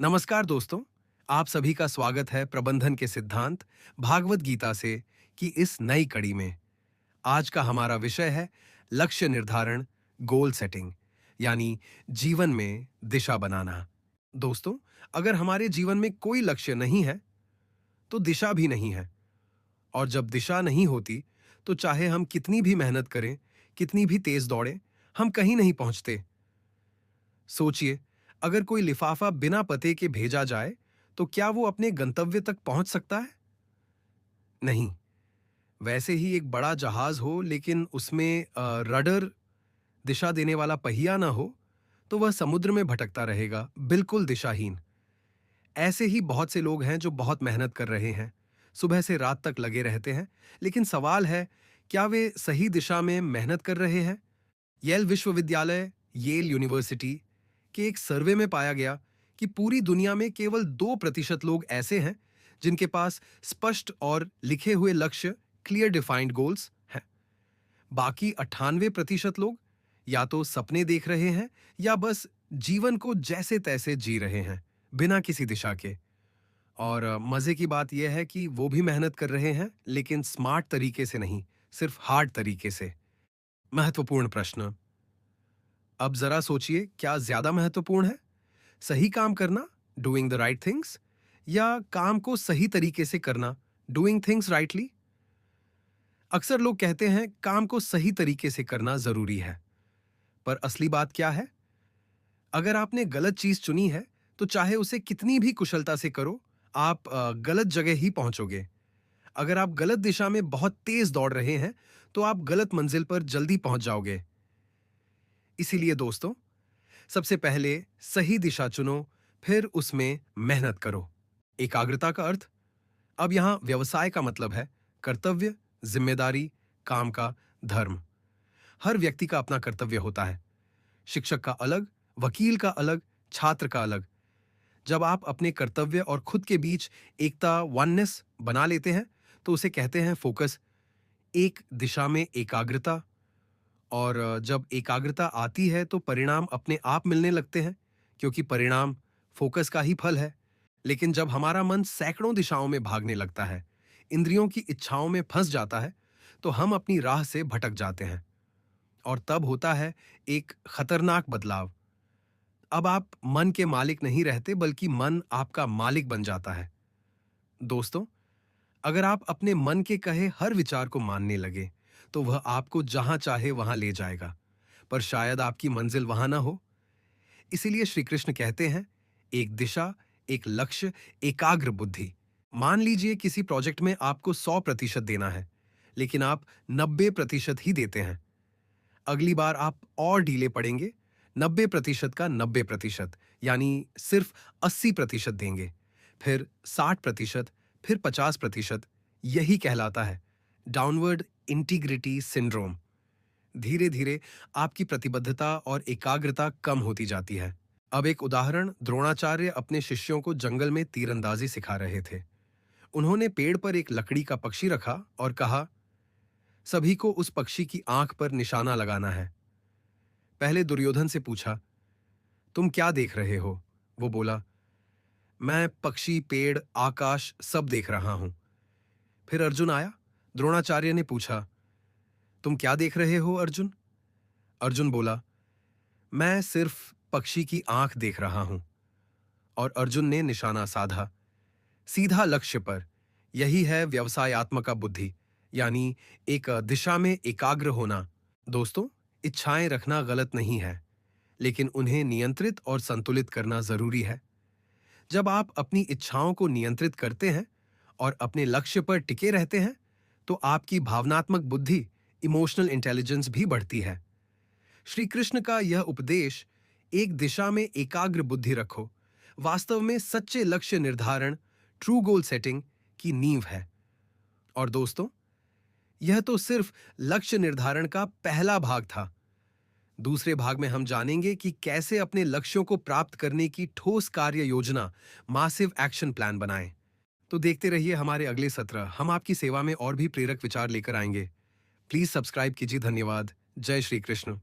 नमस्कार दोस्तों, आप सभी का स्वागत है प्रबंधन के सिद्धांत भागवत गीता से की इस नई कड़ी में। आज का हमारा विषय है लक्ष्य निर्धारण, गोल सेटिंग, यानी जीवन में दिशा बनाना। दोस्तों, अगर हमारे जीवन में कोई लक्ष्य नहीं है, तो दिशा भी नहीं है। और जब दिशा नहीं होती, तो चाहे हम कितनी भी मेहनत करें, कितनी भी तेज दौड़ें, हम कहीं नहीं पहुंचते। सोचिए, अगर कोई लिफाफा बिना पते के भेजा जाए, तो क्या वो अपने गंतव्य तक पहुंच सकता है? नहीं। वैसे ही एक बड़ा जहाज हो लेकिन उसमें रडर, दिशा देने वाला पहिया ना हो, तो वह समुद्र में भटकता रहेगा, बिल्कुल दिशाहीन। ऐसे ही बहुत से लोग हैं जो बहुत मेहनत कर रहे हैं, सुबह से रात तक लगे रहते हैं, लेकिन सवाल है, क्या वे सही दिशा में मेहनत कर रहे हैं? येल विश्वविद्यालय, येल यूनिवर्सिटी के एक सर्वे में पाया गया कि पूरी दुनिया में केवल 2% लोग ऐसे हैं जिनके पास स्पष्ट और लिखे हुए लक्ष्य, क्लियर डिफाइंड गोल्स हैं। बाकी 98% लोग या तो सपने देख रहे हैं या बस जीवन को जैसे तैसे जी रहे हैं, बिना किसी दिशा के। और मजे की बात यह है कि वो भी मेहनत कर रहे हैं, लेकिन स्मार्ट तरीके से नहीं, सिर्फ हार्ड तरीके से। महत्वपूर्ण प्रश्न। अब जरा सोचिए, क्या ज्यादा महत्वपूर्ण है, सही काम करना, डूइंग द राइट थिंग्स, या काम को सही तरीके से करना, डूइंग थिंग्स राइटली? अक्सर लोग कहते हैं काम को सही तरीके से करना जरूरी है, पर असली बात क्या है? अगर आपने गलत चीज चुनी है, तो चाहे उसे कितनी भी कुशलता से करो, आप गलत जगह ही पहुंचोगे। अगर आप गलत दिशा में बहुत तेज दौड़ रहे हैं, तो आप गलत मंजिल पर जल्दी पहुंच जाओगे। इसीलिए दोस्तों, सबसे पहले सही दिशा चुनो, फिर उसमें मेहनत करो। एकाग्रता का अर्थ, अब यहां व्यवसाय का मतलब है कर्तव्य, जिम्मेदारी, काम का धर्म। हर व्यक्ति का अपना कर्तव्य होता है। शिक्षक का अलग, वकील का अलग, छात्र का अलग। जब आप अपने कर्तव्य और खुद के बीच एकता, वननेस बना लेते हैं, तो उसे कहते हैं फोकस, एक दिशा में एकाग्रता। और जब एकाग्रता आती है, तो परिणाम अपने आप मिलने लगते हैं, क्योंकि परिणाम फोकस का ही फल है। लेकिन जब हमारा मन सैकड़ों दिशाओं में भागने लगता है, इंद्रियों की इच्छाओं में फंस जाता है, तो हम अपनी राह से भटक जाते हैं। और तब होता है एक खतरनाक बदलाव। अब आप मन के मालिक नहीं रहते, बल्कि मन आपका मालिक बन जाता है। दोस्तों, अगर आप अपने मन के कहे हर विचार को मानने लगे, तो वह आपको जहां चाहे वहां ले जाएगा, पर शायद आपकी मंजिल वहां ना हो। इसीलिए श्री कृष्ण कहते हैं, एक दिशा, एक लक्ष्य, एकाग्र बुद्धि। मान लीजिए किसी प्रोजेक्ट में आपको 100% देना है, लेकिन आप 90% ही देते हैं। अगली बार आप और ढीले पड़ेंगे, 90% का 90%, यानी सिर्फ 80% देंगे। फिर 60%, फिर 50%। यही कहलाता है डाउनवर्ड इंटीग्रिटी सिंड्रोम। धीरे धीरे आपकी प्रतिबद्धता और एकाग्रता कम होती जाती है। अब एक उदाहरण, द्रोणाचार्य अपने शिष्यों को जंगल में तीरंदाजी सिखा रहे थे। उन्होंने पेड़ पर एक लकड़ी का पक्षी रखा और कहा, सभी को उस पक्षी की आंख पर निशाना लगाना है। पहले दुर्योधन से पूछा, तुम क्या देख रहे हो? वो बोला, मैं पक्षी, पेड़, आकाश सब देख रहा हूं। फिर अर्जुन आया। द्रोणाचार्य ने पूछा, तुम क्या देख रहे हो अर्जुन? अर्जुन बोला, मैं सिर्फ पक्षी की आंख देख रहा हूं। और अर्जुन ने निशाना साधा, सीधा लक्ष्य पर। यही है व्यवसायत्मका बुद्धि, यानी एक दिशा में एकाग्र होना। दोस्तों, इच्छाएं रखना गलत नहीं है, लेकिन उन्हें नियंत्रित और संतुलित करना जरूरी है। जब आप अपनी इच्छाओं को नियंत्रित करते हैं और अपने लक्ष्य पर टिके रहते हैं, तो आपकी भावनात्मक बुद्धि, इमोशनल इंटेलिजेंस भी बढ़ती है। श्री कृष्ण का यह उपदेश, एक दिशा में एकाग्र बुद्धि रखो, वास्तव में सच्चे लक्ष्य निर्धारण, ट्रू गोल सेटिंग की नींव है। और दोस्तों, यह तो सिर्फ लक्ष्य निर्धारण का पहला भाग था। दूसरे भाग में हम जानेंगे कि कैसे अपने लक्ष्यों को प्राप्त करने की ठोस कार्य योजना, मासिव एक्शन प्लान बनाएं। तो देखते रहिए हमारे अगले सत्र। हम आपकी सेवा में और भी प्रेरक विचार लेकर आएंगे। प्लीज सब्सक्राइब कीजिए। धन्यवाद। जय श्री कृष्ण।